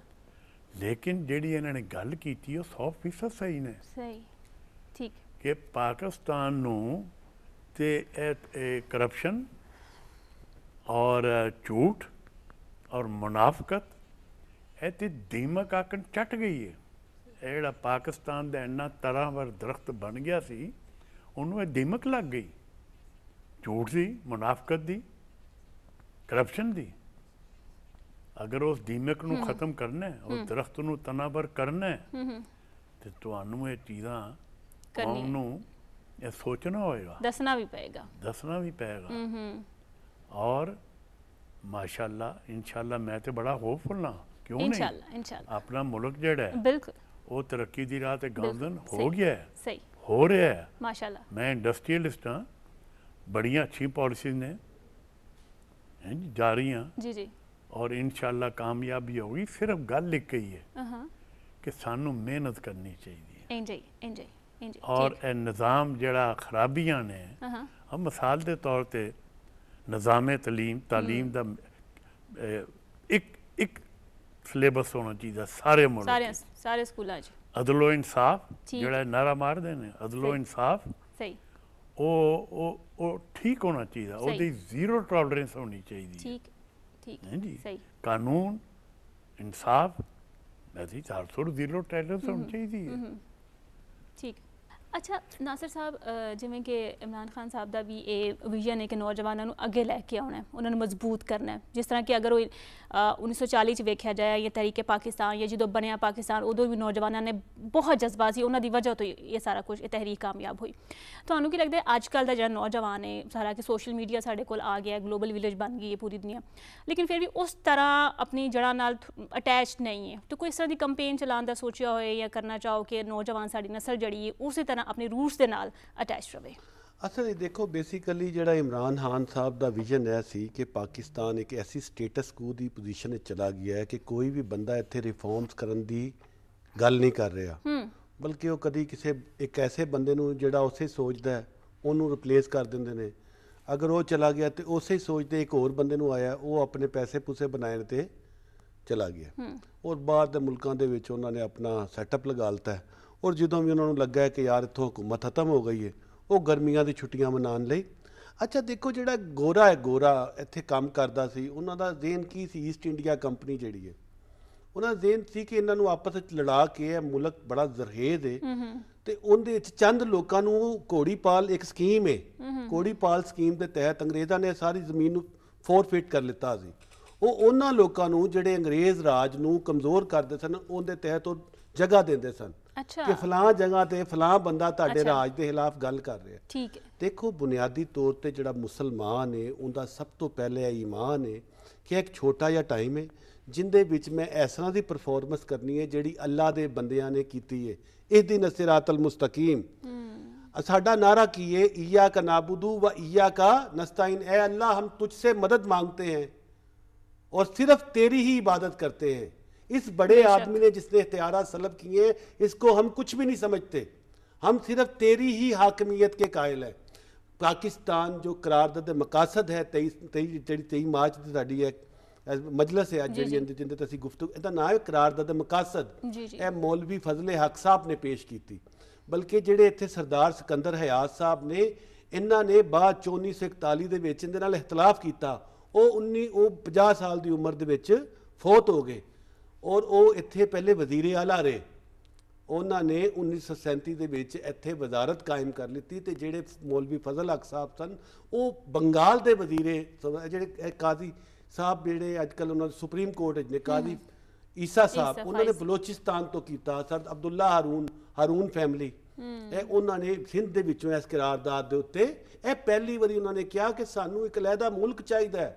ਲੇਕਿਨ ਜਿਹੜੀ ਇਹਨਾਂ ਨੇ ਗੱਲ ਕੀਤੀ ਉਹ 100% ਸਹੀ ਨੇ। ਸਹੀ। ਠੀਕ। ਕਿ ਪਾਕਿਸਤਾਨ ਨੂੰ ਤੇ ਇਹ ਕਰਪਸ਼ਨ ਔਰ ਝੂਠ ਔਰ ਮੁਨਾਫਕਤ ਇਹ ਤੇ ਦੀਮਕ ਆਕਣ ਚੱਟ ਗਈ ਹੈ। ਇਹ ਜਿਹੜਾ ਪਾਕਿਸਤਾਨ ਦਾ ਇੰਨਾ ਤਰ੍ਹਾਂਵਰ ਦਰਖਤ ਬਣ ਗਿਆ ਸੀ, ਉਹਨੂੰ ਇਹ ਦੀਮਕ ਲੱਗ ਗਈ, ਝੂਠ ਦੀ, ਮੁਨਾਫਕਤ ਦੀ, ਕਰਪਸ਼ਨ ਦੀ। ਅਗਰ ਉਸ ਦੀਮਕ ਨੂੰ ਖਤਮ ਕਰਨਾ ਹੈ, ਉਸ ਦਰਖਤ ਨੂੰ ਤਨਾਵਰ ਕਰਨਾ ਹੈ, ਤੇ ਤੁਹਾਨੂੰ ਇਹ ਚੀਜ਼ਾਂ ਕੌਮ ਨੂੰ ਇਹ ਸੋਚਣਾ ਹੋਏਗਾ, ਦੱਸਣਾ ਵੀ ਪਏਗਾ, ਦੱਸਣਾ ਵੀ ਪਏਗਾ। ਔਰ ਮਾਸ਼ਾਅੱਲਾ ਇੰਸ਼ਾਅੱਲਾ ਮੈਂ ਤੇ ਬੜਾ ਹੋਪਫੁਲ ਨਾ, ਕਿਉਂ ਨਹੀਂ, ਇੰਸ਼ਾਅੱਲਾ ਆਪਣਾ ਮੁਲਕ ਜਿਹੜਾ ਹੈ ਬਿਲਕੁਲ ਉਹ ਤਰੱਕੀ ਦੀ ਰਾਹ ਤੇ ਗਾਮਜ਼ਨ ਹੋ ਗਿਆ ਹੈ, ਸਹੀ ਹੋ ਰਿਹਾ ਹੈ ਮਾਸ਼ਾਅੱਲਾ। ਮੈਂ ਇੰਡਸਟਰੀਅਲਿਸਟ ਹਾਂ, ਬੜੀਆਂ ਅੱਛੀ ਪਾਲਿਸੀਜ਼ ਨੇ ਜਾ ਰਹੀਆਂ ਜੀ ਜੀ, ਔਰ ਇੰਸ਼ਾਅੱਲਾ ਕਾਮਯਾਬੀ ਹੋਗੀ। ਸਿਰਫ ਗੱਲ ਇੱਕ ਹੀ ਹੈ ਕਿ ਸਾਨੂੰ ਮਿਹਨਤ ਕਰਨੀ ਚਾਹੀਦੀ ਹੈ। ਔਰ ਇਹ ਨਿਜ਼ਾਮ ਜਿਹੜਾ ਖਰਾਬੀਆਂ ਨੇ, ਮਿਸਾਲ ਦੇ ਤੌਰ ਤੇ ਨਿਜ਼ਾਮੇ ਤਾਲੀਮ ਦਾ ਇੱਕ ਸਿਲੇਬਸ ਹੋਣਾ ਚਾਹੀਦਾ ਸਾਰੇ ਮੁਲਕ, ਸਾਰੇ ਸਕੂਲਾਂ 'ਚ। ਅਦਲੋ ਇਨਸਾਫ ਜਿਹੜਾ ਨਾਰਾ ਮਾਰਦੇ ਨੇ, ਅਦਲੋ ਇਨਸਾਫ, ਸਹੀ, ਉਹ ਠੀਕ ਹੋਣਾ ਚਾਹੀਦਾ, ਉਹਦੀ ਜ਼ੀਰੋ ਟੋਲਰੈਂਸ ਹੋਣੀ ਚਾਹੀਦੀ। ਠੀਕ ਠੀਕ ਹੈ ਜੀ, ਸਹੀ। ਕਾਨੂੰਨ ਇਨਸਾਫ ਇਹਦੀ 400 ਜ਼ੀਰੋ ਟੋਲਰੈਂਸ ਹੋਣੀ ਚਾਹੀਦੀ ਹੈ। ਠੀਕ। ਅੱਛਾ ਨਾਸਰ ਸਾਹਿਬ, ਜਿਵੇਂ ਕਿ ਇਮਰਾਨ ਖਾਨ ਸਾਹਿਬ ਦਾ ਵੀ ਇਹ ਵਿਜ਼ਨ ਹੈ ਕਿ ਨੌਜਵਾਨਾਂ ਨੂੰ ਅੱਗੇ ਲੈ ਕੇ ਆਉਣਾ, ਉਹਨਾਂ ਨੂੰ ਮਜ਼ਬੂਤ ਕਰਨਾ। ਜਿਸ ਤਰ੍ਹਾਂ ਕਿ ਅਗਰ ਉਹ 1940 'ਚ ਵੇਖਿਆ ਜਾਏ, ਜਾਂ ਤਹਿਰੀਕੇ ਪਾਕਿਸਤਾਨ, ਜਾਂ ਜਦੋਂ ਬਣਿਆ ਪਾਕਿਸਤਾਨ, ਉਦੋਂ ਵੀ ਨੌਜਵਾਨਾਂ ਨੇ ਬਹੁਤ ਜਜ਼ਬਾ ਸੀ, ਉਹਨਾਂ ਦੀ ਵਜ੍ਹਾ ਤੋਂ ਇਹ ਸਾਰਾ ਕੁਝ, ਇਹ ਤਹਿਰੀਕ ਕਾਮਯਾਬ ਹੋਈ। ਤੁਹਾਨੂੰ ਕੀ ਲੱਗਦਾ ਅੱਜ ਕੱਲ੍ਹ ਦਾ ਜਿਹੜਾ ਨੌਜਵਾਨ ਹੈ, ਸਾਰਾ ਕਿ ਸੋਸ਼ਲ ਮੀਡੀਆ ਸਾਡੇ ਕੋਲ ਆ ਗਿਆ, ਗਲੋਬਲ ਵਿਲੇਜ ਬਣ ਗਈ ਹੈ ਪੂਰੀ ਦੁਨੀਆ, ਲੇਕਿਨ ਫਿਰ ਵੀ ਉਸ ਤਰ੍ਹਾਂ ਆਪਣੀ ਜੜ੍ਹਾਂ ਨਾਲ ਅਟੈਚ ਨਹੀਂ ਹੈ, ਤਾਂ ਕੋਈ ਇਸ ਤਰ੍ਹਾਂ ਦੀ ਕੰਪੇਨ ਚਲਾਉਣ ਦਾ ਸੋਚਿਆ ਹੋਏ ਜਾਂ ਕਰਨਾ ਚਾਹੋ ਕਿ ਨੌਜਵਾਨ ਸਾਡੀ ਨਸਲ ਜਿਹੜੀ ਹੈ ਉਸੇ ਤਰ੍ਹਾਂ ਆਪਣੇ ਰੂਟਸ ਦੇ ਨਾਲ ਅਟੈਚ ਰਵੇ? ਅਸਲ ਦੇਖੋ, ਬੇਸਿਕਲੀ ਜਿਹੜਾ ਇਮਰਾਨ ਖਾਨ ਸਾਹਿਬ ਦਾ ਵਿਜ਼ਨ ਇਹ ਸੀ ਕਿ ਪਾਕਿਸਤਾਨ ਇੱਕ ਐਸੀ ਸਟੇਟਸ ਕੋ ਦੀ ਪੋਜੀਸ਼ਨ ਵਿੱਚ ਚਲਾ ਗਿਆ ਹੈ ਕਿ ਕੋਈ ਵੀ ਬੰਦਾ ਇੱਥੇ ਰਿਫਾਰਮਸ ਕਰਨ ਦੀ ਗੱਲ ਨਹੀਂ ਕਰ ਰਿਹਾ, ਬਲਕਿ ਉਹ ਕਦੀ ਕਿਸੇ ਇੱਕ ਐਸੇ ਬੰਦੇ ਨੂੰ ਜਿਹੜਾ ਉਸੇ ਸੋਚਦਾ ਉਹਨੂੰ ਰਿਪਲੇਸ ਕਰ ਦਿੰਦੇ ਨੇ। ਅਗਰ ਉਹ ਚਲਾ ਗਿਆ ਤੇ ਉਸੇ ਸੋਚਦੇ ਇੱਕ ਹੋਰ ਬੰਦੇ ਨੂੰ ਆਇਆ, ਉਹ ਆਪਣੇ ਪੈਸੇ ਪੂਸੇ ਬਣਾਉਣ ਤੇ ਚਲਾ ਗਿਆ, ਔਰ ਬਾਹਰ ਦੇ ਮੁਲਕਾਂ ਦੇ ਵਿੱਚ ਉਹਨਾਂ ਨੇ ਆਪਣਾ ਸੈਟਅਪ ਲਗਾ ਲਿੱਤਾ। ਔਰ ਜਦੋਂ ਵੀ ਉਹਨਾਂ ਨੂੰ ਲੱਗਾ ਕਿ ਯਾਰ ਇੱਥੋਂ ਹਕੂਮਤ ਖਤਮ ਹੋ ਗਈ ਹੈ, ਉਹ ਗਰਮੀਆਂ ਦੀ ਛੁੱਟੀਆਂ ਮਨਾਉਣ ਲਈ। ਅੱਛਾ ਦੇਖੋ, ਜਿਹੜਾ ਗੋਰਾ ਹੈ, ਗੋਰਾ ਇੱਥੇ ਕੰਮ ਕਰਦਾ ਸੀ, ਉਹਨਾਂ ਦਾ ਜ਼ੇਨ ਕੀ ਸੀ? ਈਸਟ ਇੰਡੀਆ ਕੰਪਨੀ ਜਿਹੜੀ ਹੈ, ਉਹਨਾਂ ਦਾ ਜ਼ੇਨ ਸੀ ਕਿ ਇਹਨਾਂ ਨੂੰ ਆਪਸ ਵਿੱਚ ਲੜਾ ਕੇ, ਇਹ ਮੁਲਕ ਬੜਾ ਜ਼ਰਹੇਜ਼ ਹੈ, ਤੇ ਉਹਦੇ ਵਿੱਚ ਚੰਦ ਲੋਕਾਂ ਨੂੰ ਘੋੜੀਪਾਲ ਇੱਕ ਸਕੀਮ ਹੈ, ਘੋੜੀਪਾਲ ਸਕੀਮ ਦੇ ਤਹਿਤ ਅੰਗਰੇਜ਼ਾਂ ਨੇ ਸਾਰੀ ਜ਼ਮੀਨ ਨੂੰ ਫੋਰਫਿਟ ਕਰ ਲਿੱਤਾ ਸੀ। ਉਹ ਉਹਨਾਂ ਲੋਕਾਂ ਨੂੰ ਜਿਹੜੇ ਅੰਗਰੇਜ਼ ਰਾਜ ਨੂੰ ਕਮਜ਼ੋਰ ਕਰਦੇ ਸਨ, ਉਹਦੇ ਤਹਿਤ ਉਹ ਜਗ੍ਹਾ ਦਿੰਦੇ ਸਨ। ਅੱਛਾ ਕਿ ਫਲਾਂ ਜਗ੍ਹਾ ਤੇ ਫਲਾਂ ਬੰਦਾ ਤੁਹਾਡੇ ਅੱਛਾ। ਰਾਜ ਦੇ ਖਿਲਾਫ ਗੱਲ ਕਰ ਰਿਹਾ। ਠੀਕ ਹੈ। ਦੇਖੋ ਬੁਨਿਆਦੀ ਤੌਰ ਤੇ ਜਿਹੜਾ ਮੁਸਲਮਾਨ ਹੈ ਉਹਦਾ ਸਭ ਤੋਂ ਪਹਿਲੇ ਈਮਾਨ ਹੈ ਕਿ ਇੱਕ ਛੋਟਾ ਜਿਹਾ ਟਾਈਮ ਹੈ ਜਿੰਦੇ ਵਿੱਚ ਮੈਂ ਇਸ ਤਰ੍ਹਾਂ ਦੀ ਪਰਫਾਰਮੈਂਸ ਕਰਨੀ ਹੈ ਜਿਹੜੀ ਅੱਲਾ ਦੇ ਬੰਦਿਆਂ ਨੇ ਕੀਤੀ ਹੈ। ਇਹਦੀਨ ਸਿਰਾਤਲ ਮੁਸਤਕੀਮ साडा नारा की है, ईया का नाबुदू व ईया का नस्ताइन, ए अल्लाह हम तुझसे मदद मांगते हैं और सिर्फ तेरी ही इबादत करते हैं। इस बड़े आदमी ने जिसने इख्तियारात सलब किए हैं इसको हम कुछ भी नहीं समझते, हम सिर्फ तेरी ही हाकमियत के कायल हैं। पाकिस्तान जो करारदाद मकासद है 23 मार्च की साड़ी है मजलस है अज जी जिंदे असीं गुफ्तगू, इहदा नाम है करारदाद मकासद। यह मौलवी फजले हक साहब ने पेश की। बल्कि ਜਿਹੜੇ ਇੱਥੇ ਸਰਦਾਰ ਸਿਕੰਦਰ ਹਯਾਤ ਸਾਹਿਬ ਨੇ ਇਹਨਾਂ ਨੇ ਬਾਅਦ 1941 ਦੇ ਵਿੱਚ ਇਹਦੇ ਨਾਲ ਇਖਤਲਾਫ ਕੀਤਾ। ਉਹ 50 ਸਾਲ ਦੀ ਉਮਰ ਦੇ ਵਿੱਚ ਫੌਤ ਹੋ ਗਏ ਔਰ ਉਹ ਇੱਥੇ ਪਹਿਲੇ ਵਜ਼ੀਰ ਆਲਾ ਰਹੇ। ਉਹਨਾਂ ਨੇ 1937 ਦੇ ਵਿੱਚ ਇੱਥੇ ਵਜ਼ਾਰਤ ਕਾਇਮ ਕਰ ਲਿੱਤੀ ਤੇ ਜਿਹੜੇ ਮੌਲਵੀ ਫਜ਼ਲ ਹਕ ਸਾਹਿਬ ਸਨ ਉਹ ਬੰਗਾਲ ਦੇ ਵਜ਼ੀਰੇ, ਜਿਹੜੇ ਕਾਜ਼ੀ ਸਾਹਿਬ ਜਿਹੜੇ ਅੱਜ ਕੱਲ੍ਹ ਉਹਨਾਂ ਦੇ ਸੁਪਰੀਮ ਕੋਰਟ ਵਿੱਚ ਨੇ ਕਾਜ਼ੀ ਈਸਾ ਸਾਹਿਬ, ਉਹਨਾਂ ਨੇ ਬਲੋਚਿਸਤਾਨ ਤੋਂ ਕੀਤਾ। ਸਰ ਅਬਦੁੱਲਾ ਹਾरून ਫੈਮਿਲੀ ਇਹ ਉਹਨਾਂ ਨੇ ਸਿੰਧ ਦੇ ਵਿੱਚੋਂ ਇਸ ਕਰਾਰਦਾਦ ਦੇ ਉੱਤੇ ਇਹ ਪਹਿਲੀ ਵਾਰੀ ਉਹਨਾਂ ਨੇ ਕਿਹਾ ਕਿ ਸਾਨੂੰ ਇੱਕ ਅਲੱਗਾ ਮੁਲਕ ਚਾਹੀਦਾ ਹੈ।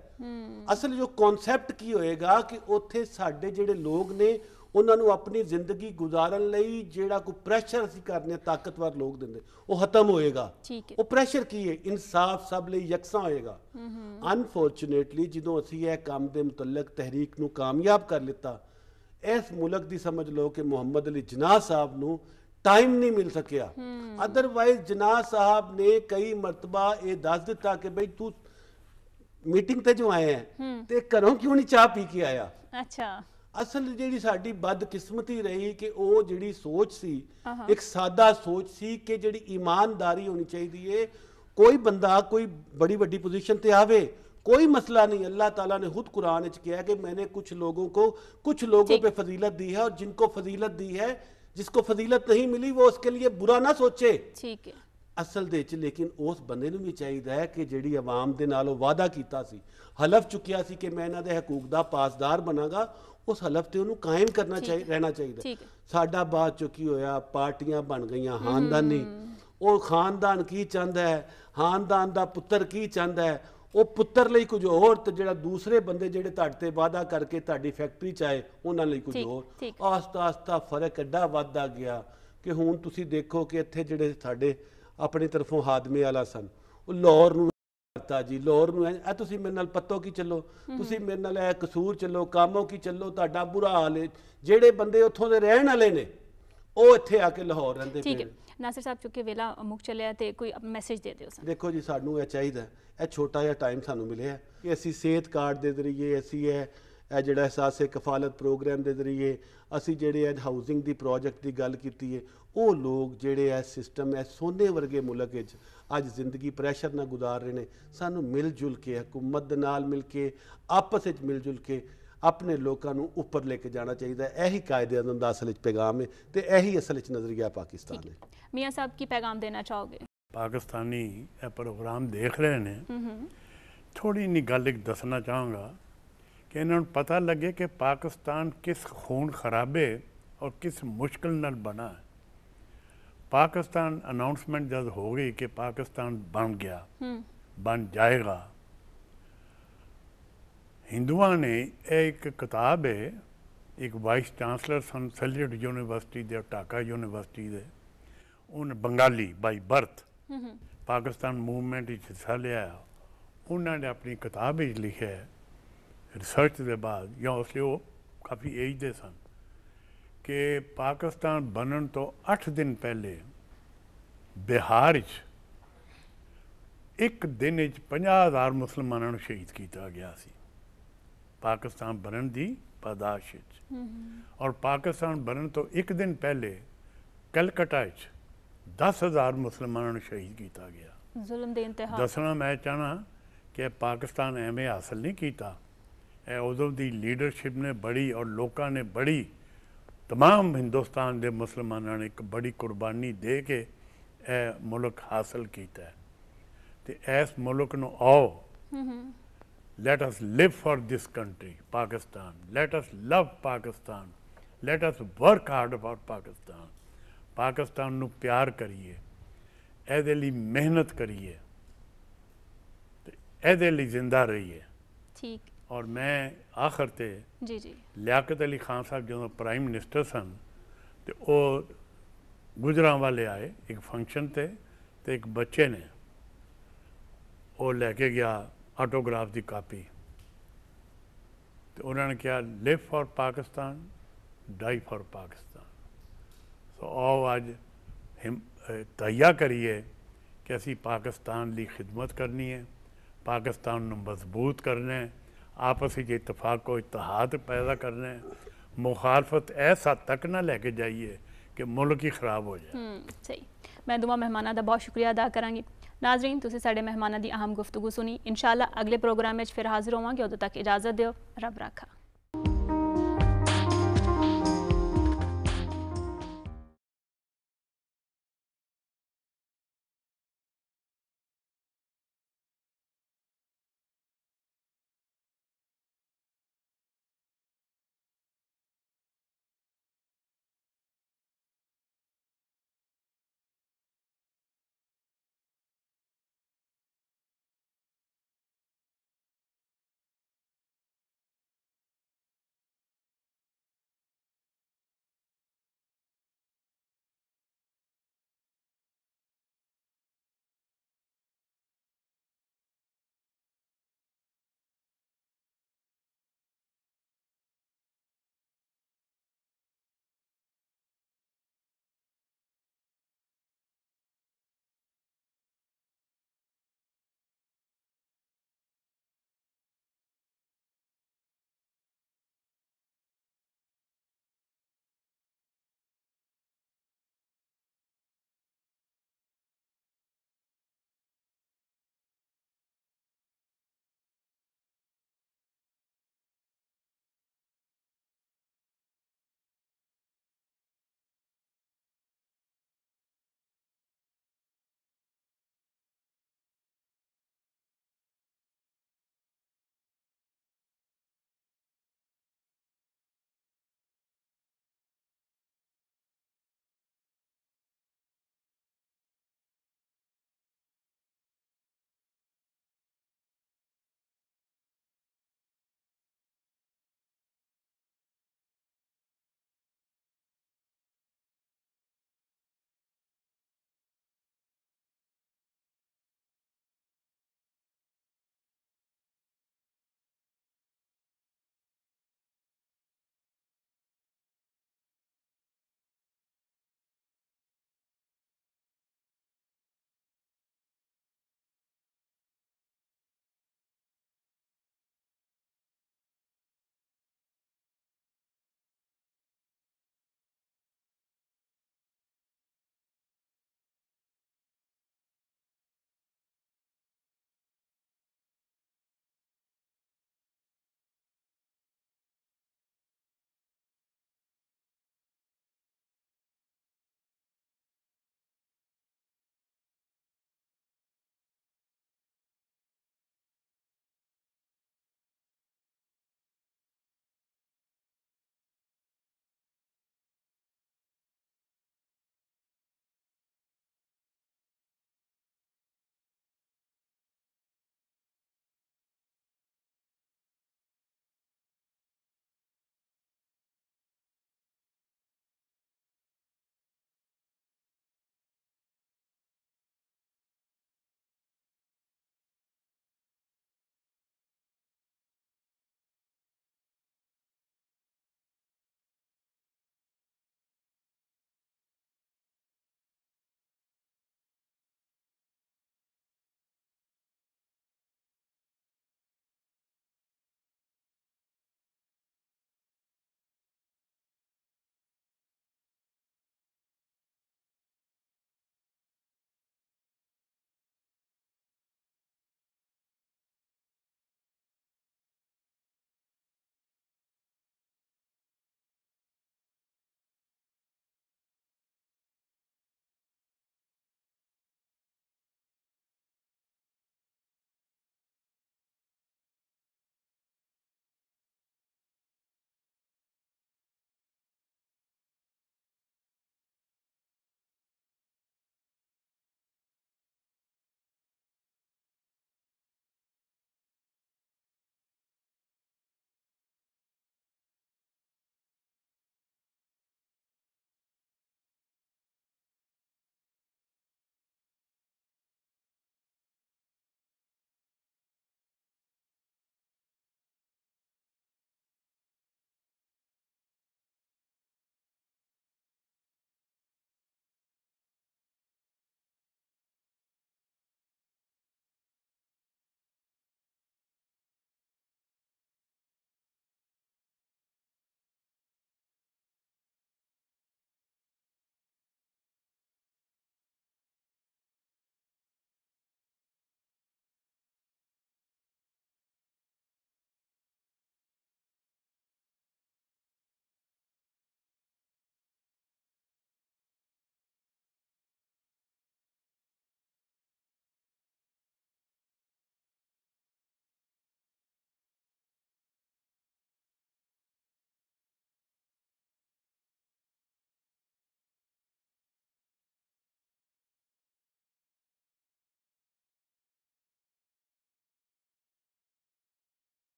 ਅਸਲ ਜੋ ਕਨਸੈਪਟ ਕੀ ਹੋਏਗਾ ਕਿ ਉੱਥੇ ਸਾਡੇ ਜਿਹੜੇ ਲੋਕ ਨੇ ਉਹਨਾਂ ਨੂੰ ਆਪਣੀ ਜ਼ਿੰਦਗੀ ਗੁਜ਼ਾਰਨ ਲਈ ਜਿਹੜਾ ਕੋਈ ਪ੍ਰੈਸ਼ਰ ਅਸੀਂ ਕਰਨੇ ਤਾਕਤਵਰ ਲੋਕ ਦਿੰਦੇ ਉਹ ਖਤਮ ਹੋਏਗਾ। ਉਹ ਪ੍ਰੈਸ਼ਰ ਕੀ ਹੈ? ਇਨਸਾਫ ਸਭ ਲਈ ਯਕਸਾਂ ਹੋਏਗਾ। ਅਨਫੋਰਚੂਨੇਟਲੀ ਜਦੋਂ ਅਸੀਂ ਇਹ ਕੰਮ ਦੇ ਮੁਤਲਕ ਤਹਿਰੀਕ ਨੂੰ ਕਾਮਯਾਬ ਕਰ ਲਿੱਤਾ, ਇਸ ਮੁਲਕ ਦੀ ਸਮਝ ਲਓ ਕਿ ਮੁਹੰਮਦ ਅਲੀ ਜਿਨਾਹ ਸਾਹਿਬ ਨੂੰ टाइम नहीं मिल सकिया। अदरवाइज जिनाह साहब ने कई मरतबा ये दस दिता कि भाई तू मीटिंग ते जो आए हैं ते घरों क्यों नहीं चाह पी के आया। अच्छा असल जी साडी बदकिस्मती रही कि वो जी सोच सी एक सादा सोच सी कि जी ईमानदारी होनी चाहिए। कोई बंदा कोई बड़ी वड्डी पोजीशन ते आवे कोई मसला नहीं, अल्लाह ताला ने खुद कुरान च किया कि मैंने कुछ लोगों पे फजीलत दी है और जिनको फजीलत दी है जिसको फजीलत नहीं मिली वो उसके लिए बुरा ना सोचे। ठीक है असल दे च लेकिन उस बंदे नूं भी चाहिए कि जिहड़ी आवाम दे नाल वादा कीता सी, हलफ चुकिया सी कि मैं इन्हां दे हकूक दा पासदार बनांगा, उस हलफ ते उहनूं कायम करना चाहिए, रहना चाहिए। साडा बाद चो की होया, पार्टियां बन गईयां खानदानी। ਉਹ ਖਾਨਦਾਨ ਕੀ ਚਾਹੁੰਦਾ ਹੈ, ਖਾਨਦਾਨ ਦਾ ਪੁੱਤਰ ਕੀ ਚਾਹੁੰਦਾ ਹੈ, ਉਹ ਪੁੱਤਰ ਲਈ ਕੁਝ ਹੋਰ ਤੇ ਜਿਹੜਾ ਦੂਸਰੇ ਬੰਦੇ ਜਿਹੜੇ ਤੁਹਾਡੇ ਤੇ ਵਾਅਦਾ ਕਰਕੇ ਤੁਹਾਡੀ ਫੈਕਟਰੀ ਚ ਆਏ ਉਹਨਾਂ ਲਈ ਕੁਝ ਹੋਰ। ਆਸਤਾ ਆਸਤਾ ਫਰਕ ਐਡਾ ਵੱਧਦਾ ਗਿਆ ਕਿ ਹੁਣ ਤੁਸੀਂ ਦੇਖੋ ਕਿ ਇੱਥੇ ਜਿਹੜੇ ਸਾਡੇ ਆਪਣੀ ਤਰਫੋਂ ਹਾਦਮੇ ਵਾਲਾ ਸਨ ਉਹ ਲਾਹੌਰ ਨੂੰ ਕਰਤਾ ਜੀ, ਲਾਹੌਰ ਨੂੰ ਇਹ ਤੁਸੀਂ ਮੇਰੇ ਨਾਲ ਪੱਤੋ ਕੀ ਚੱਲੋ, ਤੁਸੀਂ ਮੇਰੇ ਨਾਲ ਇਹ ਕਸੂਰ ਚੱਲੋ, ਕਾਮੋ ਕੀ ਚੱਲੋ, ਤੁਹਾਡਾ ਬੁਰਾ ਹਾਲ ਹੈ। ਜਿਹੜੇ ਬੰਦੇ ਉੱਥੋਂ ਦੇ ਰਹਿਣ ਵਾਲੇ ਨੇ ਉਹ ਇੱਥੇ ਆ ਕੇ ਲਾਹੌਰ ਰਹਿੰਦੇ ਪਏ। नासिर साहब चूंकि वेला मुक चलिया तो कोई मैसेज दे दिओ। देखो जी सानू ये चाहिए ये छोटा जिहा टाइम सानू मिले कि असी सेहत कार्ड के जरिए असी ਇਹ ਜਿਹੜਾ ਅਹਿਸਾਸੇ ਕਫਾਲਤ ਪ੍ਰੋਗਰਾਮ ਦੇ ਜ਼ਰੀਏ ਅਸੀਂ ਜਿਹੜੇ ਅੱਜ ਹਾਊਸਿੰਗ ਦੀ ਪ੍ਰੋਜੈਕਟ ਦੀ ਗੱਲ ਕੀਤੀ ਹੈ ਉਹ ਲੋਕ ਜਿਹੜੇ ਹੈ ਸਿਸਟਮ ਹੈ ਸੋਨੇ ਵਰਗੇ ਮੁਲਕ ਵਿੱਚ ਅੱਜ ਜ਼ਿੰਦਗੀ ਪ੍ਰੈਸ਼ਰ ਨਾਲ ਗੁਜ਼ਾਰ ਰਹੇ ਨੇ। ਸਾਨੂੰ ਮਿਲ ਜੁਲ ਕੇ ਹਕੂਮਤ ਦੇ ਨਾਲ ਮਿਲ ਕੇ ਆਪਸ ਵਿੱਚ ਮਿਲ ਜੁਲ ਕੇ अपने लोगों को ऊपर लेके जाना चाहिए। यही कायदे आज़म का असल पैगाम है तो यही असल नज़रिया पाकिस्तान है। मियाँ साहब की पैगाम देना चाहोगे? पाकिस्तानी यह प्रोग्राम देख रहे हैं, थोड़ी नी गल एक दसना चाहूँगा कि इन्होंने पता लगे कि पाकिस्तान किस खून खराबे और किस मुश्किल नाल बना है। पाकिस्तान अनाउंसमेंट जब हो गई कि पाकिस्तान बन गया, बन जाएगा, हिंदुओं ने एक किताब है, एक वाइस चांसलर सन सैल्यूट यूनिवर्सिटी दे ढाका यूनिवर्सिटी दे, उन Bengali by birth Pakistan movement हिस्सा लिया, उन्होंने अपनी किताब लिखा है रिसर्च के बाद या उसलिए वो काफ़ी एज दे सन कि पाकिस्तान बनन तो 8 दिन पहले बिहार एक दिन 50,000 मुसलमानों को शहीद किया गया सी पाकिस्तान बनन दी पादाश। और पाकिस्तान बनन तो एक दिन पहले कलकत्ता 10,000 मुसलमानों को शहीद किया गया। जुल्म दे इंतहा दसना मैं चाहना कि पाकिस्तान एवें हासिल नहीं किया, उदों की लीडरशिप ने बड़ी और लोगों ने बड़ी, तमाम हिंदुस्तान के मुसलमानों ने एक बड़ी कुर्बानी दे के यह मुल्क हासिल किया है। तो इस मुल्क नूं आओ, let us live for this country Pakistan, let us love Pakistan, let us work hard for Pakistan। Pakistan ਨੂੰ ਪਿਆਰ ਕਰੀਏ, ਇਹਦੇ ਲਈ ਮਿਹਨਤ ਕਰੀਏ ਤੇ ਇਹਦੇ ਲਈ ਜ਼ਿੰਦਾ ਰਹੀਏ। ਠੀਕ। ਔਰ ਮੈਂ ਆਖਰ ਤੇ ਜੀ ਜੀ ਲਿਆਕਤ ਅਲੀ ਖਾਨ ਸਾਹਿਬ ਜਦੋਂ ਪ੍ਰਾਈਮ ਮਿਨਿਸਟਰ ਸਨ ਤੇ ਉਹ ਗੁਜਰਾਂਵਾਲੇ ਆਏ ਇੱਕ ਫੰਕਸ਼ਨ ਤੇ ਇੱਕ ਬੱਚੇ ਨੇ ਉਹ ਲੈ ਕੇ ਗਿਆ ਆਟੋਗ੍ਰਾਫ ਦੀ ਕਾਪੀ ਤੇ ਉਹਨਾਂ ਨੇ ਕਿਹਾ live for Pakistan, die for Pakistan. So ਆਓ ਅੱਜ ਤਈਆ ਕਰੀਏ ਕਿ ਅਸੀਂ ਪਾਕਿਸਤਾਨ ਲਈ ਖਿਦਮਤ ਕਰਨੀ ਹੈ, ਪਾਕਿਸਤਾਨ ਨੂੰ ਮਜ਼ਬੂਤ ਕਰਨਾ ਹੈ, आपस में इतफाक को इतिहाद पैदा करना है, मुखालफत इस हद तक ना लैके जाइए कि मुल्क ही खराब हो जाए। सही। मैं दुआ मेहमानों का बहुत शुक्रिया अदा करांगी। नाजरीन तुसीं साडे मेहमानों की अहम गुफ्तगू सुनी। इंशाअल्लाह अगले प्रोग्राम में फिर हाजिर होवांगे। उदों तक इजाज़त दिओ। रब राखा।